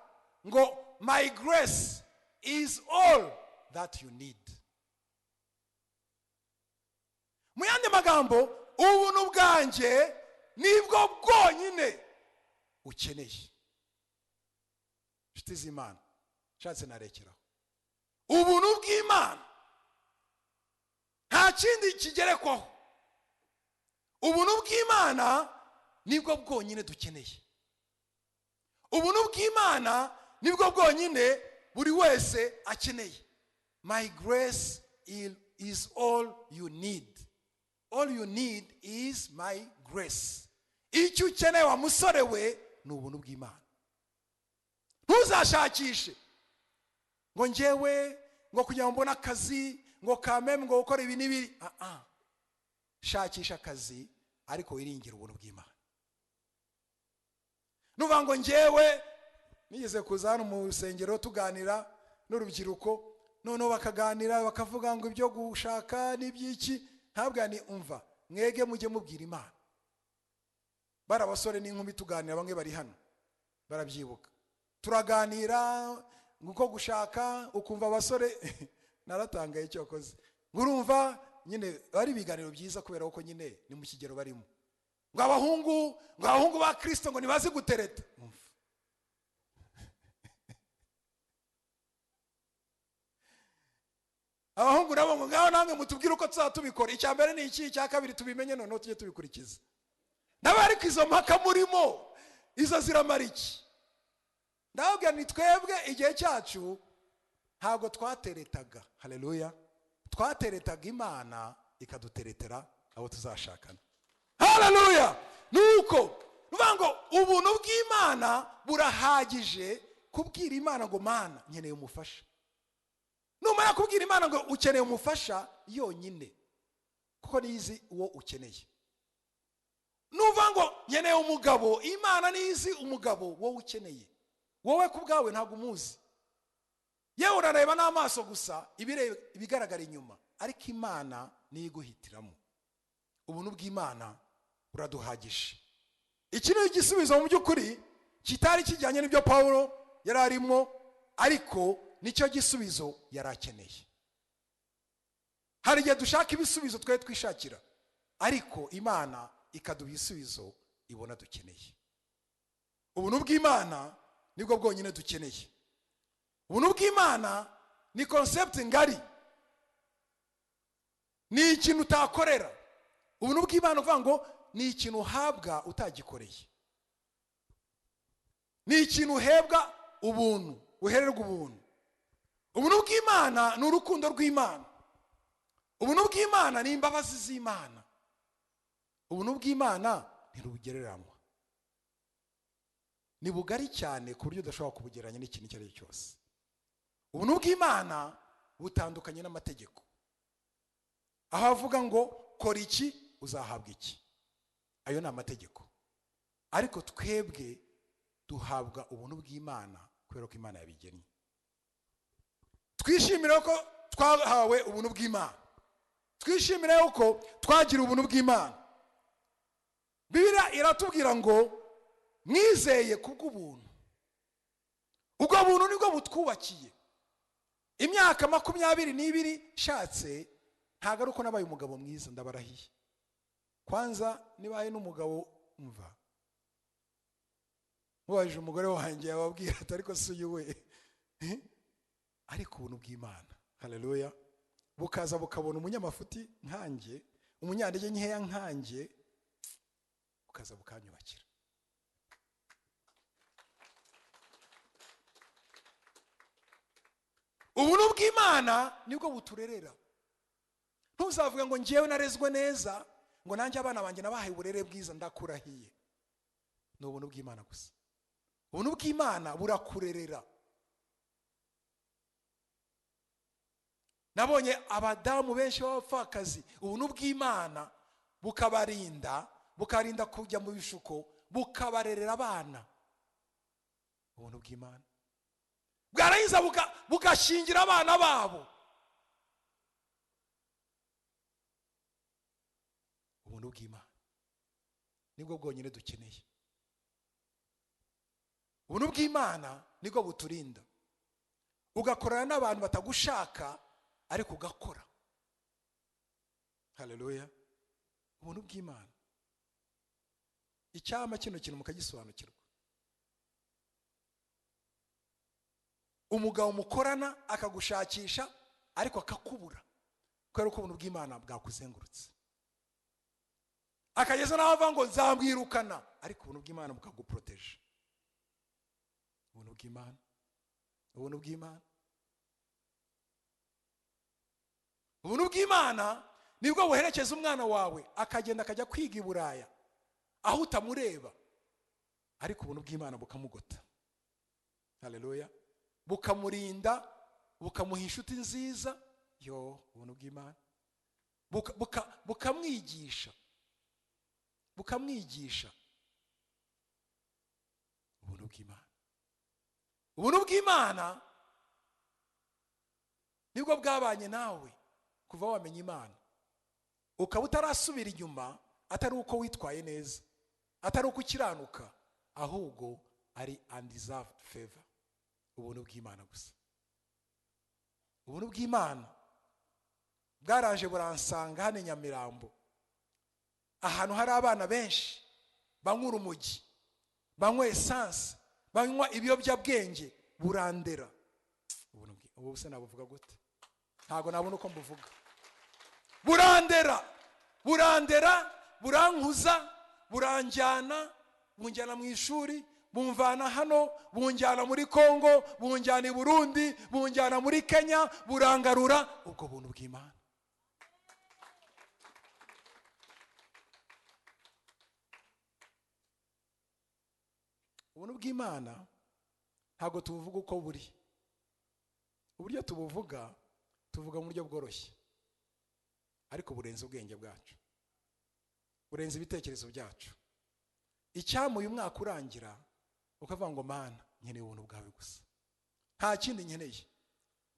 ngo my grace is all that you need. Mu yandi magambo, ubuntu bwanjye nibwo bwonyine ukeneye. Nshuti z'Imana, nshatse narekeraho. Ubuntu bw'Imana nta kindi kigerekwaho. Ubuntu bw'Imana nibwo bwonyine dukeneye. Ubuntu bw'Imana nibwo bwonyine buri wese akeneye. My grace is all you need. All you need is my grace. Icyo ukeneye wa musore we ni ubuntu bw'Imana. Ntuzashakishe ngo njyewe ngo kugira ngo mbone akazi ngo kameme ngo gukora ibi n'ibi. Shakisha akazi ariko wiringira ubuntu bw'Imana. Nuvuga ngo njyewe nigeze kuza hano mu rusengero tuganira n'urubyiruko, noneho bakaganira bakavuga ngo ibyo gushaka n'ibyiki, ntabwo ni umva mwege mujye mubwira Imana. Bara abasore n'inkumi tuganira, bamwe bari hano barabyibuka, turaganira nguko gushaka, ukumva abasore naratangaye icyo koze, ngurumva nyine bari biganiro byiza kubera uko nyine ni mu kigero barimo. Ngo abahungu ba Kristo ngo nibazi gutereta. Abahungu nabo ngo ngaho namwe mutubwire uko tuzatubikora. Icya mbere ni iki, icya kabiri tubimenye noneho tujye tubikurikiza. Nabari kwizo mpaka murimo izo ziramara iki? Ndababwira ni twebwe igihe cyacu ntabwo twateretaga. Haleluya. Twateretaga Imana ikaduteretera abo tuzashakana. Haleluya. Nuko nuvuga ngo ubuntu bw'Imana burahagije kubwira Imana ngo Mana nkeneye umufasha. Numara kubwira Imana ngo ukeneye umufasha yonyine, kuko nizi uwo ukeneye. Nuvuga ngo nkeneye umugabo, Imana nizi umugabo wowe ukeneye. Wowe kubgawe ntabwo umuzi. Yewe urareba n'amaso gusa ibigaragara inyuma, ariko Imana ni iguhitiramo. Ubuntu bw'Imana buraduhagije. Iki ni igisubizo mu by'ukuri kitari kijyanye n'ibyo Paulo yari arimo, ariko nicyo gisubizo yarakeneye. Hari igihe dushaka ibisubizo twe twishakira, ariko Imana ikaduha ibisubizo ibona dukeneye. Ubuntu bw'Imana nibwo bwonyine dukeneye. Ubuntu bw'Imana ni concept ngari, ni ikintu utakorera. Ubuntu bw'Imana uvuga ngo ni ikintu uhabwa utagikoreye, ni ikintu uhebwa ubuntu, uhererwa ubuntu. Ubuntu bw'Imana ni urukundo rw'Imana. Ubuntu bw'Imana ni imbabazi z'Imana. Ubuntu bw'Imana ntirugereranywa, ni bugari cyane ku buryo udashobora kubugereranya n'ikintu icyo ari cyo cyose. Ubuntu bw'Imana butandukanye n'amategeko, aho avuga ngo kora iki uzahabwa iki. Ayo ni amategeko. Ariko twebwe duhabwa ubuntu bw'Imana kubera ko Imana yabigennye. Twishimire ko twahawe ubuntu bw'Imana, twishimire ko twagira ubuntu bw'Imana. Bibiliya iratubwira ngo mwizeye kubw'ubuntu. Ubwo buntu nibwo butwubakiye. Imyaka 22 shatse ntago ari uko nabaye umugabo mwiza, ndabarahiye. Kwanza nibaye n'umugabo umva, mubajije umugore wanjye yababwira ariko si uyu we. Ariko ubuntu bw'Imana, haleluya, bukaza bukabona umunyamafuti nkanjye, umunyandege nkeya nkanjye, bukaza bukanyubakira. Ubuntu bw'Imana nibwo buturerera. ntuzavuge ngo ngewe narezwe neza ngo nanjye abana banjye nabahaye uburere bwiza. Ndakurahiye, ni ubuntu bw'Imana gusa. Ubuntu bw'Imana burakurerera. Nabonye abadamu benshi b'abapfakazi, ubuntu bw'Imana bukarinda kujya mu bishuko, bukabarerera abana. Ubuntu bw'Imana bwarangiza bugashingira abana babo. Ubuntu bw'Imana nibwo bwonyine dukeneye. Ubuntu bw'Imana nibwo buturinda. Ugakorana n'abantu batagushaka ariko ugakora. Haleluya. Ubuntu bw'Imana. Icyama kino kintu mukagisobanukirwa. Umugabo mukorana akagushakisha ariko akakubura kubera ko ubuntu bw'Imana bwakuzengurutse. Akageza naho avuga ngo nzamwirukana, ariko ubuntu bw'Imana bukaguproteje. Ubuntu bw'Imana, ubuntu bw'Imana, ubuntu bw'Imana nibwo buherekeza umwana wawe akagenda akajya kwiga i Buraya aho utamureba, ariko ubuntu bw'Imana bukamugota. Haleluya. Bukamurinda, bukamuha inshuti nziza. Ubuntu bw'Imana bukamwigisha, ubuntu bw'Imana. Ubuntu bw'Imana nibwo bwabanye nawe kuva wamenya Imana, ukaba utarasubira inyuma, atari uko witwaye neza, atari uko ukiranuka, ahubwo ari undeserved favor. Ubuntu bw'Imana gusa. Ubuntu bw'Imana bwaraje buransanga hano Nyamirambo, ahantu hari abana benshi banywa urumogi, banywa esanse, banywa ibiyobyabwenge. Burandera. Ubu se nabuvuga gute? Ntago nabona uko mbuvuga. Burandera, burankuza, bunjyana mu ishuri, bumvana hano, bunjyana muri Kongo, bunjyana i Burundi, bunjyana muri Kenya, burangarura. Ubwo buntu bw'Imana. Ubuntu bw'Imana ntabwo tubuvuga uko buri. Uburyo tubuvuga mu buryo bworoshye, ariko burenze ubwenge bwacu, burenze ibitekerezo byacu. Icyama uyu mwaka urangira ukavuga ngo Mana, nkeneye ubuntu bwawe gusa, nta kindi nkeneye.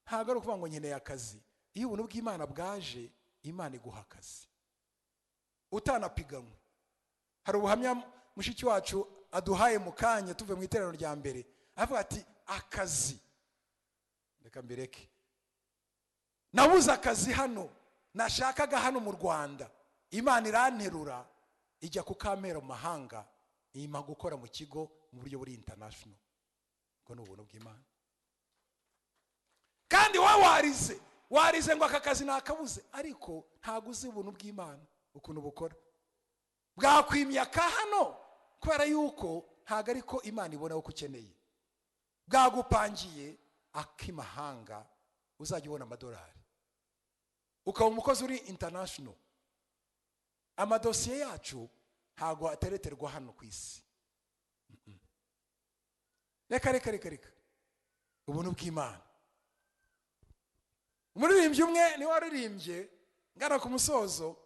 Ntabwo ari ukuvuga ngo nkeneye akazi. Iyo ubuntu bw'Imana bwaje, Imana iguha akazi utanapiganwe. Hari ubuhamya mushiki wacu aduhaye mu kanya tuve mu iterano rya mbere, avuga ati akazi, reka mbireke, nabuze akazi hano nashakaga hano mu Rwanda, Imana iranterura ijya kukampera mu mahanga, impa gukora mu kigo mu buryo buri international. Ngo ni ubuntu bw'Imana. Kandi warize ngo aka kazi nakabuze, ariko ntago uzi ubuntu bw'Imana ukuntu bukora. Bwakwimyaka hano kubera yuko ntago ariko Imana ibona uko ukeneye. Bwagupangiye akimahanga uzajya ubona amadolari, ukaba umukozi uri international. Amadosiye yacu ntago atereterwa hano ku isi. Reka. Ubuntu bw'Imana. Umuririmbyi umwe ni waririmbye ngana ku musozo,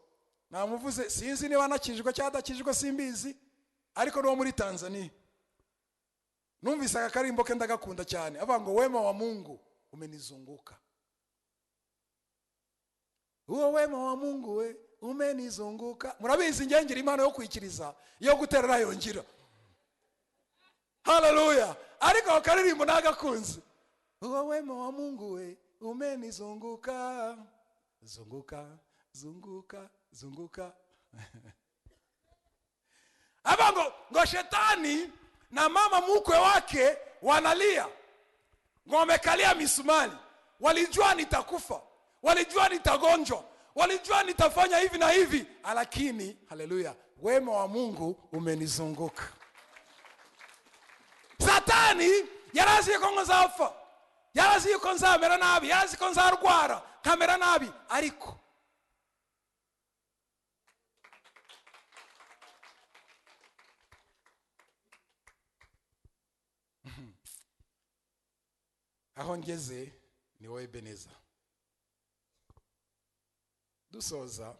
namuvuze, sinzi niba nakijwe cyangwa adakijwe simbizi, ariko no muri Tanzania numvise akarimbo ke ndagakunda cyane, avuga ngo wema wa Mungu umenizunguka. Uwo wema wa Mungu we umenizunguka. Murabizi ngira impano yo kwikiriza, yo guterera yongira. Haleluya. Ariko akaririmbo nagakunze. Uwo wema wa Mungu we umenizunguka, zunguka. Ngo shetani na mama mkwe wake wanalia, ngo wamekalia misumari. Walijua nitakufa, walijua nitagonjwa, walijua nitafanya hivi na hivi, lakini haleluya, wema wa Mungu umenizunguka. Satani yarazi yuko nzafa, yarazi yuko nzamera nabi, yarazi ko nzarwara kamera nabi, ariko aho ngeze ni wowe Ebeneza. Dusoza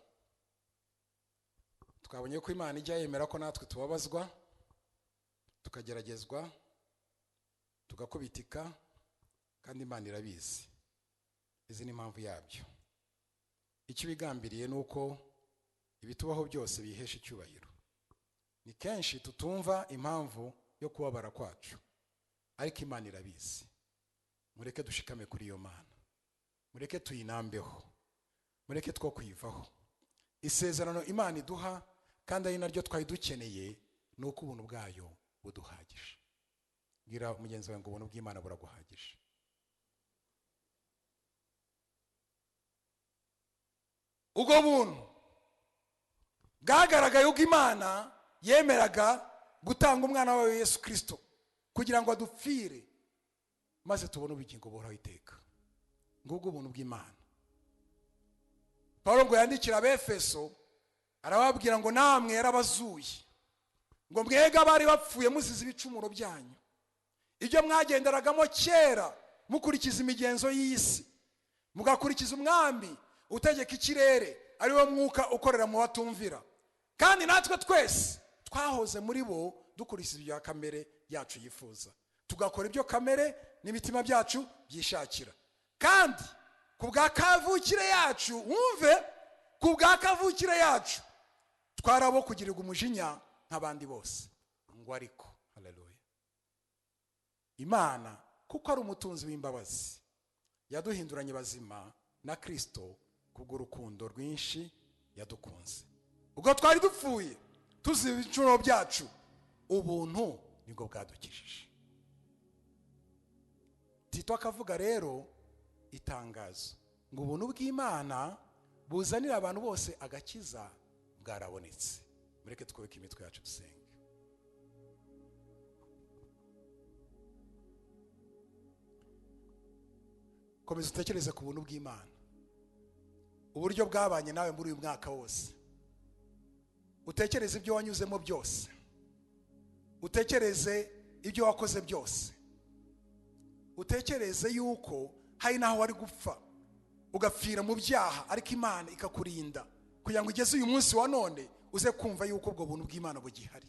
twabonye ko Imana ijya yemera ko natwe tubabazwa, tukageragezwa, tugakubitika, kandi Imana irabizi. Izi ni impamvu yabyo. Icyo bigambiriye nuko ibitubaho byose bihesha icyubahiro. Ni kenshi tutumva impamvu yo kubabara kwacu, ariko Imana irabizi. Mureke dushikame kuri iyo Mana, mureke tuyinambeho, mureke two kuyivaho. Isezerano Imana iduha kandi ari naryo twari dukeneye nuko ubuntu bwayo buduhagije. Gira umugenzi wawe ngo ubuntu bw'Imana buraguhagije. Ubwo buntu bwagaragaye ubwo Imana yemeraga gutanga umwana wawe Yesu Kristo kugira ngo adupfire maze tubone ubugingo buhoraho iteka. Ngubwo ubuntu bw'Imana. Paulo ngo yandikira Abefeso arababwira ngo namwe yarabazuye, ngo mwega bari bapfuye muzize ibicumuro byanyu, ibyo mwagenderagamo kera mukurikiza imigenzo y'isi, mugakurikiza umwami utegeka ikirere, ari wo mwuka ukorera mu batumvira. Kandi natwe twese twahoze muri bo dukurikiza ibya kamere yacu yifuza, tugakora ibyo kamere n'imitima byacu byishakira. Kandi kubwa kavukire yacu, wumve, kubwa kavukire yacu twarabo kugirirwa umujinya nk'abandi bose. Ngo ariko haleluya, Imana kuko ari umutunzi w'imbabazi yaduhinduranye bazima na Kristo kubw'urukundo rwinshi yadukunze. Ubwo twari dupfuye tuzi ibicumuro byacu, ubuntu nibwo bwadukijije. Tito akavuga rero itangazo ngo ubuntu bw'Imana buzanira abantu bose agakiza bwarabonetse. Mureke twubike imitwe yacu dusenge. Komeza utekereze ku buntu bw'Imana, uburyo bwabanye nawe muri uyu mwaka wose. Utekereze ibyo wanyuzemo byose, utekereze ibyo wakoze byose, utekereze yuko hari naho wari gupfa ugapfira mu byaha, ariko Imana ikakurinda kugira ngo ugeze uyu munsi wa none uze kumva yuko ubwo buntu bw'Imana bugihari.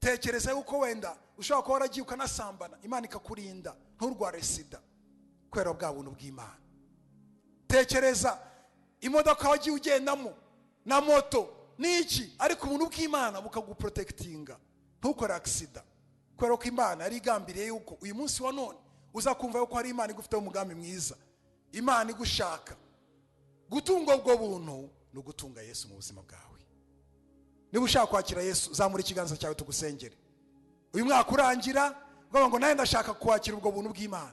Tekereza yuko wenda ushobora kuba waragiye ukanasambana, Imana ikakurinda nturware sida kubera bwa buntu bw'Imana. Tekereza imodoka wagiye ugendamo na moto n'iki, ariko ubuntu bw'Imana bukaguprotectinga ntukore accident kubera ko Imana yari igambiriye yuko uyu munsi wa none uzakumva yuko hari Imana igufiteho umugambi mwiza, Imana igushaka. Gutunga ubwo buntu no gutunga Yesu mu buzima bwawe. Niba ushaka kwakira Yesu, zamura ikiganza cyawe tugusengere. Uyu mwaka urangira ngo nawe ndashaka kwakira ubwo buntu bw'Imana,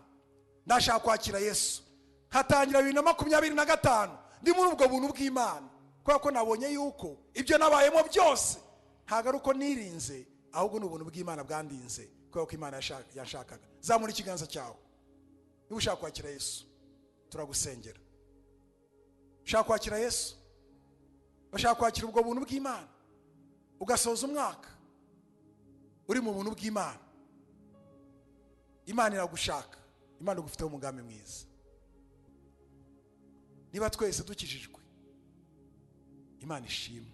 ndashaka kwakira Yesu. Hatangira 2025 ndi muri ubwo buntu bw'Imana, kubera ko nabonye yuko ibyo nabayemo byose ntago ari uko nirinze, ahubwo ni ubuntu bw'Imana bwandinze kubera ko Imana yashakaga. Zamura ikiganza cyawe niba ushaka kwakira Yesu, turagusengera. Ushaka kwakira Yesu, ushaka kwakira ubwo buntu bw'Imana, ugasoza umwaka uri mu buntu bw'Imana. Imana iragushaka, Imana igufiteho umugambi mwiza. Niba twese dukijijwe, Imana ishimwe.